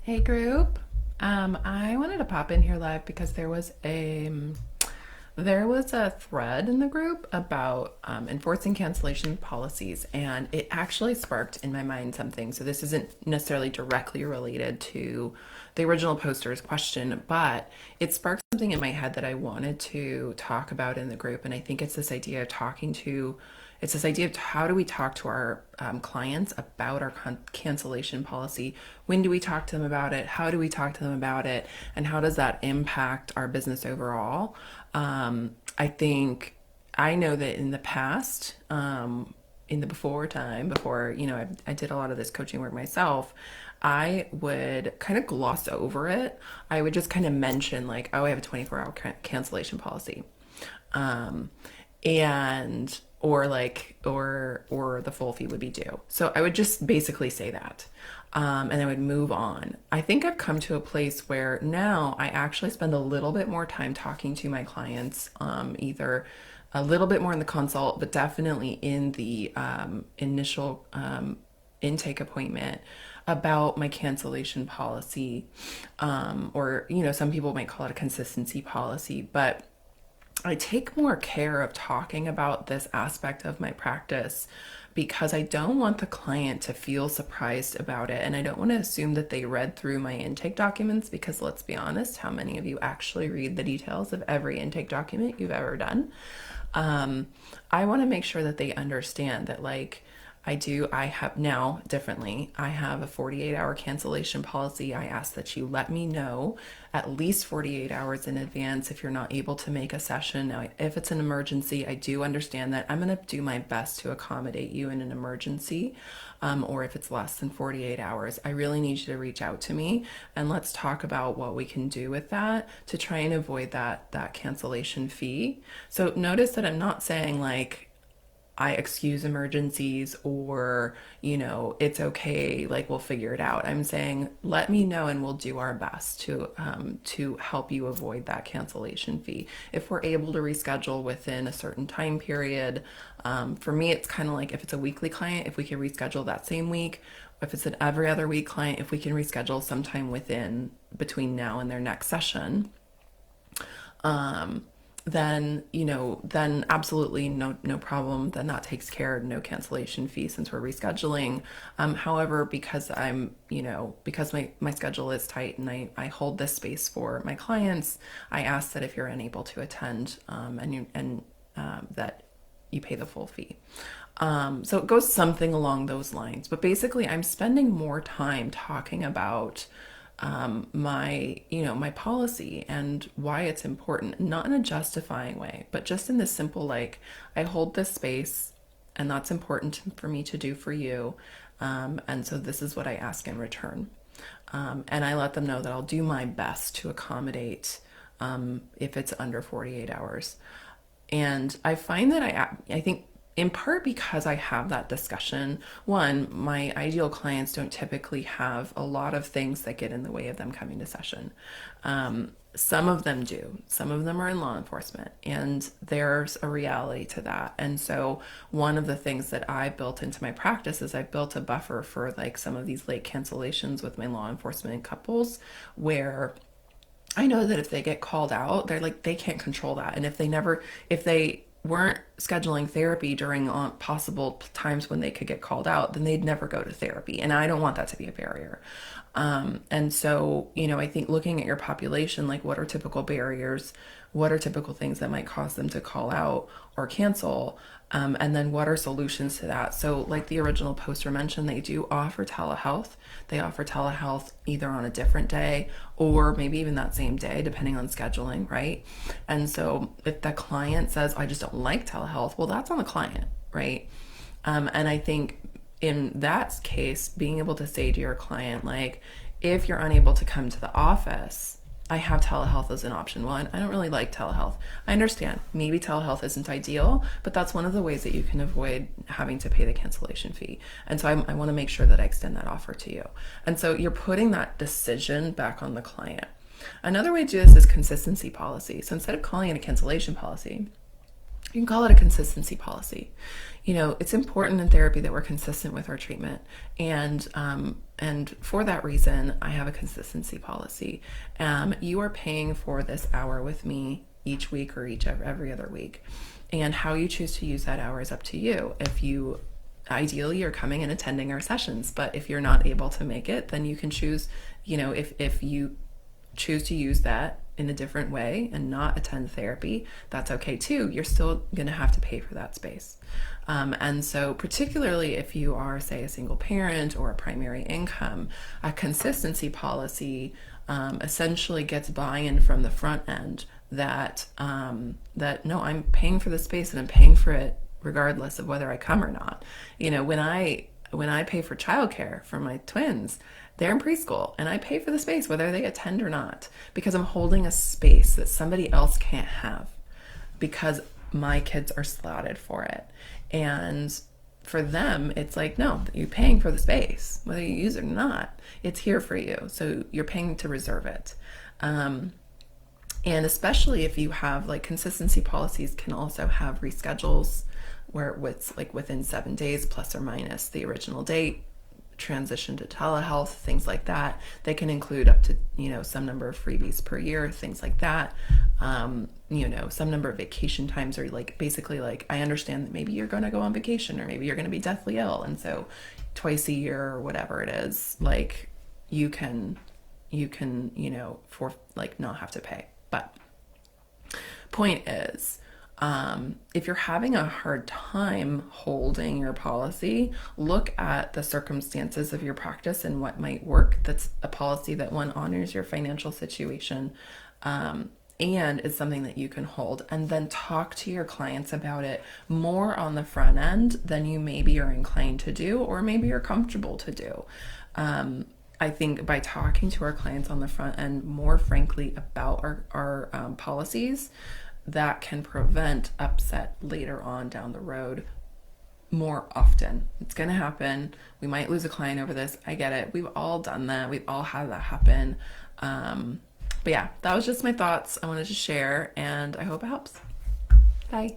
Hey group. I wanted to pop in here live because there was a thread in the group about enforcing cancellation policies, and it actually sparked in my mind something. So this isn't necessarily directly related to the original poster's question, but it sparked something in my head that I wanted to talk about in the group. And I think it's this idea of how do we talk to our clients about our cancellation policy? When do we talk to them about it? How do we talk to them about it? And how does that impact our business overall? I think I know that in the past, in the before I did a lot of this coaching work myself, I would kind of gloss over it. I would just kind of mention like, oh, I have a 24-hour cancellation policy, um, and or the full fee would be due. So I would just basically say that, and I would move on. I think I've come to a place where now I actually spend a little bit more time talking to my clients, either a little bit more in the consult, but definitely in the initial intake appointment about my cancellation policy, or some people might call it a consistency policy, but I take more care of talking about this aspect of my practice because I don't want the client to feel surprised about it. And I don't want to assume that they read through my intake documents because let's be honest, how many of you actually read the details of every intake document you've ever done? Um, I want to make sure that they understand that, like, I have now differently. I have a 48-hour cancellation policy. I ask that you let me know at least 48 hours in advance if you're not able to make a session. Now, if it's an emergency, I do understand that. I'm going to do my best to accommodate you in an emergency, or if it's less than 48 hours. I really need you to reach out to me and let's talk about what we can do with that to try and avoid that cancellation fee. So notice that I'm not saying like, I excuse emergencies or, it's okay, like we'll figure it out. I'm saying, let me know and we'll do our best to help you avoid that cancellation fee. If we're able to reschedule within a certain time period, for me, it's kind of like if it's a weekly client, if we can reschedule that same week. If it's an every other week client, if we can reschedule sometime between now and their next session, um, then absolutely no problem. Then that takes care of no cancellation fee since we're rescheduling. However, because my schedule is tight and I hold this space for my clients, I ask that if you're unable to attend, that you pay the full fee. So it goes something along those lines. But basically, I'm spending more time talking about my policy and why it's important, not in a justifying way, but just in this simple, like, I hold this space and that's important for me to do for you. And so this is what I ask in return. And I let them know that I'll do my best to accommodate, if it's under 48 hours. And I find that I think in part because I have that discussion, one, my ideal clients don't typically have a lot of things that get in the way of them coming to session. Some of them do. Some of them are in law enforcement, and there's a reality to that. And so, one of the things that I built into my practice is I built a buffer for like some of these late cancellations with my law enforcement couples where I know that if they get called out, they can't control that. And if they weren't scheduling therapy during possible times when they could get called out, then they'd never go to therapy. And I don't want that to be a barrier. And so, I think looking at your population, like what are typical barriers? What are typical things that might cause them to call out or cancel? And then what are solutions to that? So, like the original poster mentioned, they do offer telehealth. They offer telehealth either on a different day or maybe even that same day, depending on scheduling, right? And so, if the client says, I just don't like telehealth, well, that's on the client, right? And I think in that case, being able to say to your client, like, if you're unable to come to the office, I have telehealth as an option. Well, I don't really like telehealth. I understand maybe telehealth isn't ideal, but that's one of the ways that you can avoid having to pay the cancellation fee. And so I want to make sure that I extend that offer to you. And so you're putting that decision back on the client. Another way to do this is consistency policy. So instead of calling it a cancellation policy, You can call it a consistency policy. You know, it's important in therapy that we're consistent with our treatment, and for that reason, I have a consistency policy. You are paying for this hour with me each week or every other week, and how you choose to use that hour is up to you. If you ideally you're coming and attending our sessions, but if you're not able to make it, then you can choose, you know, if you choose to use that in a different way and not attend therapy, that's okay too. You're still going to have to pay for that space. And so particularly if you are, say, a single parent or a primary income, a consistency policy essentially gets buy-in from the front end that no, I'm paying for the space and I'm paying for it regardless of whether I come or not. You know, when I pay for childcare for my twins, they're in preschool and I pay for the space whether they attend or not, because I'm holding a space that somebody else can't have because my kids are slotted for it. And for them, it's like, no, you're paying for the space, whether you use it or not. It's here for you. So you're paying to reserve it. And especially if you have, like, consistency policies can also have reschedules where it's like within 7 days plus or minus the original date, transition to telehealth, things like that. They can include up to, you know, some number of freebies per year, things like that. You know, some number of vacation times, or like basically like, I understand that maybe you're going to go on vacation or maybe you're going to be deathly ill. And so twice a year or whatever it is, like you can, you know, for like not have to pay. But point is, if you're having a hard time holding your policy, look at the circumstances of your practice and what might work. That's a policy that, one, honors your financial situation, and is something that you can hold, and then talk to your clients about it more on the front end than you maybe are inclined to do, or maybe you're comfortable to do. I think by talking to our clients on the front end more frankly about our policies, that can prevent upset later on down the road more often. It's going to happen. We might lose a client over this. I get it. We've all done that. We've all had that happen. But yeah, that was just my thoughts I wanted to share, and I hope it helps. Bye.